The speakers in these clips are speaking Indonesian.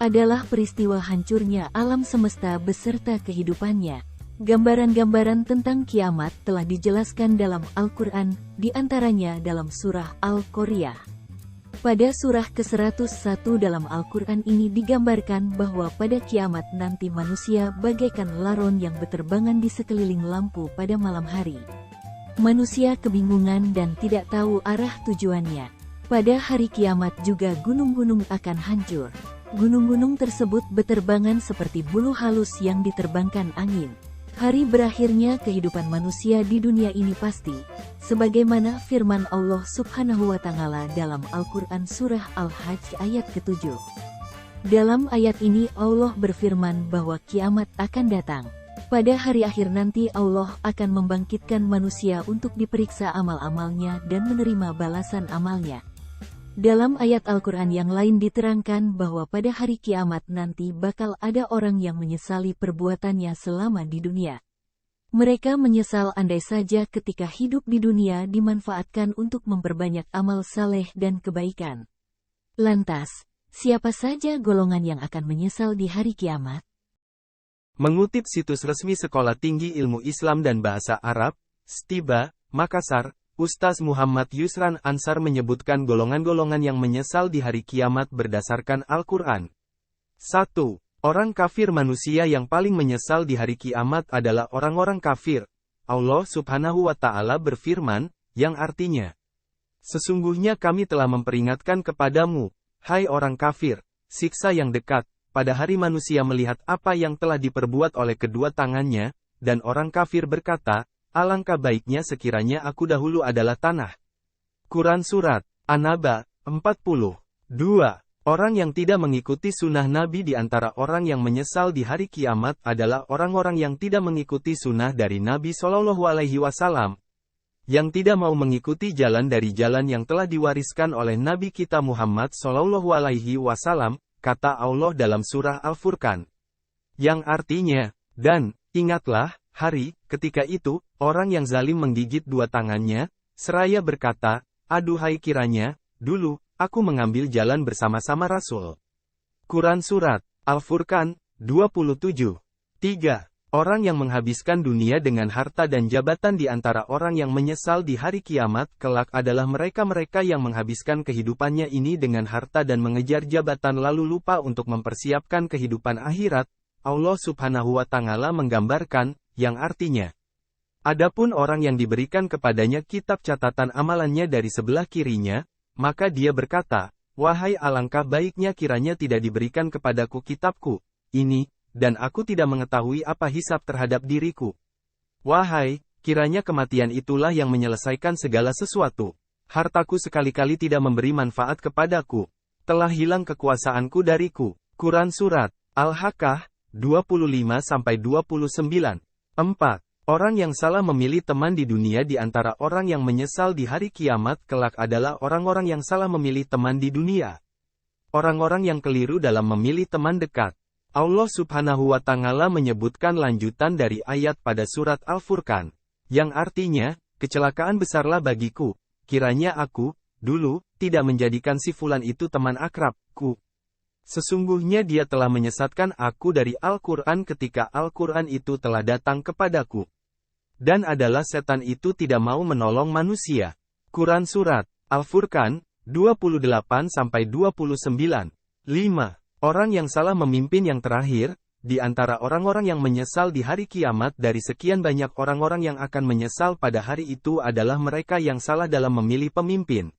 adalah peristiwa hancurnya alam semesta beserta kehidupannya. Gambaran-gambaran tentang kiamat telah dijelaskan dalam Al-Quran, di antaranya dalam surah Al-Qaryah. Pada surah ke-101 dalam Al-Quran ini digambarkan bahwa pada kiamat nanti manusia bagaikan laron yang berterbangan di sekeliling lampu pada malam hari. Manusia kebingungan dan tidak tahu arah tujuannya. Pada hari kiamat juga gunung-gunung akan hancur. Gunung-gunung tersebut berterbangan seperti bulu halus yang diterbangkan angin. Hari berakhirnya kehidupan manusia di dunia ini pasti, sebagaimana firman Allah Subhanahu wa Ta'ala dalam Al-Quran Surah Al-Hajj ayat ke-7. Dalam ayat ini Allah berfirman bahwa kiamat akan datang. Pada hari akhir nanti Allah akan membangkitkan manusia untuk diperiksa amal-amalnya dan menerima balasan amalnya. Dalam ayat Al-Quran yang lain diterangkan bahwa pada hari kiamat nanti bakal ada orang yang menyesali perbuatannya selama di dunia. Mereka menyesal andai saja ketika hidup di dunia dimanfaatkan untuk memperbanyak amal saleh dan kebaikan. Lantas, siapa saja golongan yang akan menyesal di hari kiamat? Mengutip situs resmi Sekolah Tinggi Ilmu Islam dan Bahasa Arab, STIBA, Makassar, Ustaz Muhammad Yusran Ansar menyebutkan golongan-golongan yang menyesal di hari kiamat berdasarkan Al-Quran. 1. Orang kafir. Manusia yang paling menyesal di hari kiamat adalah orang-orang kafir. Allah Subhanahu wa Ta'ala berfirman, yang artinya, sesungguhnya kami telah memperingatkan kepadamu, hai orang kafir, siksa yang dekat, pada hari manusia melihat apa yang telah diperbuat oleh kedua tangannya, dan orang kafir berkata, alangkah baiknya sekiranya aku dahulu adalah tanah. Quran Surat An-Naba 40. 2. Orang yang tidak mengikuti sunnah Nabi. Di antara orang yang menyesal di hari kiamat adalah orang-orang yang tidak mengikuti sunnah dari Nabi Shallallahu Alaihi Wasallam, yang tidak mau mengikuti jalan dari jalan yang telah diwariskan oleh Nabi kita Muhammad Shallallahu Alaihi Wasallam, kata Allah dalam surah Al-Furqan. Yang artinya, dan, ingatlah, hari, ketika itu, orang yang zalim menggigit dua tangannya, seraya berkata, aduhai kiranya, dulu, aku mengambil jalan bersama-sama Rasul. Quran Surat Al-Furqan 27. 3. Orang yang menghabiskan dunia dengan harta dan jabatan. Di antara orang yang menyesal di hari kiamat kelak adalah mereka-mereka yang menghabiskan kehidupannya ini dengan harta dan mengejar jabatan lalu lupa untuk mempersiapkan kehidupan akhirat. Allah Subhanahu wa Ta'ala menggambarkan, yang artinya, adapun orang yang diberikan kepadanya kitab catatan amalannya dari sebelah kirinya, maka dia berkata, wahai alangkah baiknya kiranya tidak diberikan kepadaku kitabku ini, dan aku tidak mengetahui apa hisab terhadap diriku. Wahai, kiranya kematian itulah yang menyelesaikan segala sesuatu. Hartaku sekali-kali tidak memberi manfaat kepadaku. Telah hilang kekuasaanku dariku. Quran Surat Al-Haqqah 25-29. 4. Orang yang salah memilih teman di dunia. Di antara orang yang menyesal di hari kiamat kelak adalah orang-orang yang salah memilih teman di dunia. Orang-orang yang keliru dalam memilih teman dekat. Allah Subhanahu wa Ta'ala menyebutkan lanjutan dari ayat pada surat Al-Furqan, yang artinya, kecelakaan besarlah bagiku, kiranya aku, dulu, tidak menjadikan si fulan itu teman akrabku. Sesungguhnya dia telah menyesatkan aku dari Al-Quran ketika Al-Quran itu telah datang kepadaku. Dan adalah setan itu tidak mau menolong manusia. Quran Surat Al-Furqan 28-29. 5. Orang yang salah memimpin. Yang terakhir, di antara orang-orang yang menyesal di hari kiamat dari sekian banyak orang-orang yang akan menyesal pada hari itu adalah mereka yang salah dalam memilih pemimpin.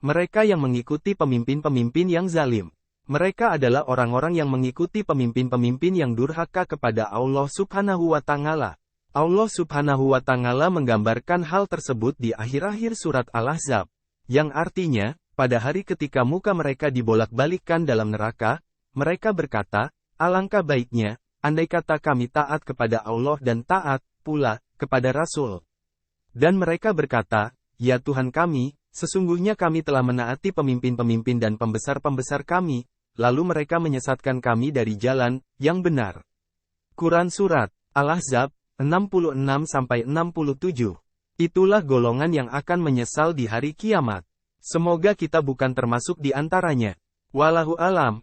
Mereka yang mengikuti pemimpin-pemimpin yang zalim. Mereka adalah orang-orang yang mengikuti pemimpin-pemimpin yang durhaka kepada Allah Subhanahu wa Ta'ala. Allah Subhanahu wa Ta'ala menggambarkan hal tersebut di akhir-akhir surat Al-Ahzab, yang artinya, pada hari ketika muka mereka dibolak-balikkan dalam neraka, mereka berkata, alangkah baiknya, andai kata kami taat kepada Allah dan taat, pula, kepada Rasul. Dan mereka berkata, ya Tuhan kami, sesungguhnya kami telah menaati pemimpin-pemimpin dan pembesar-pembesar kami, lalu mereka menyesatkan kami dari jalan yang benar. Quran Surat Al-Ahzab 66-67. Itulah golongan yang akan menyesal di hari kiamat. Semoga kita bukan termasuk di antaranya. Wallahu alam.